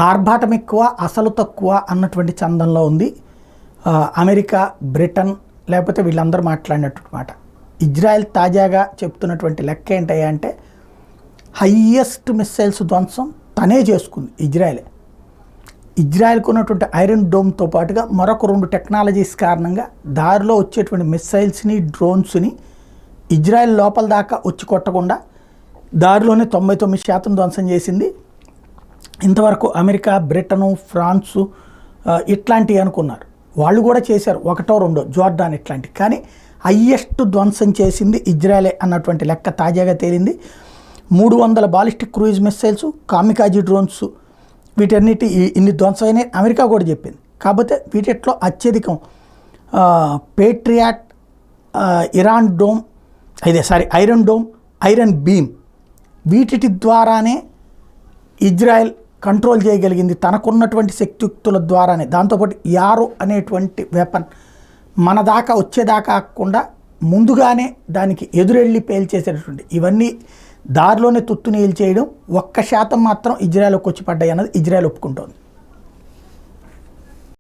ఆర్భాటం ఎక్కువ అసలు తక్కువ అన్నటువంటి చందంలో ఉంది అమెరికా, బ్రిటన్, లేకపోతే వీళ్ళందరూ మాట్లాడినటువంటి మాట. ఇజ్రాయెల్ తాజాగా చెప్తున్నటువంటి లెక్క ఏంటయ్యా అంటే హయ్యెస్ట్ మిస్సైల్స్ ధ్వంసం తనే చేసుకుంది ఇజ్రాయెల్కు ఉన్నటువంటి ఐరన్ డోమ్తో పాటుగా మరొక 2 టెక్నాలజీస్ కారణంగా దారిలో వచ్చేటువంటి మిస్సైల్స్ని, డ్రోన్స్ని ఇజ్రాయెల్ లోపల దాకా వచ్చి కొట్టకుండా దారిలోనే 99% ధ్వంసం చేసింది. ఇంతవరకు అమెరికా, బ్రిటను, ఫ్రాన్సు ఇట్లాంటివి అనుకున్నారు, వాళ్ళు కూడా చేశారు 1, 2 జోర్డాన్ ఇట్లాంటివి, కానీ హయ్యెస్ట్ ధ్వంసం చేసింది ఇజ్రాయెలే అన్నటువంటి లెక్క తాజాగా తేలింది. 300 ballistic cruise missiles, kamikaze drones, వీటన్నిటి ఇన్ని ధ్వంసమైన అమెరికా కూడా చెప్పింది. కాకపోతే వీటిలో అత్యధికం Patriot, Iran dome, iron dome, iron beam, వీటి ద్వారానే ఇజ్రాయెల్ కంట్రోల్ చేయగలిగింది తనకున్నటువంటి శక్తియుక్తుల ద్వారానే. దాంతోపాటు యారో అనేటువంటి వెపన్ మన దాకా వచ్చేదాకా కాకుండా ముందుగానే దానికి ఎదురెళ్ళి పేల్చేసేటటువంటి ఇవన్నీ దారిలోనే తుత్తునీలు చేయడం 1% మాత్రం ఇజ్రాయెల్కి వచ్చి పడ్డాయి అన్నది ఇజ్రాయెల్ ఒప్పుకుంటోంది.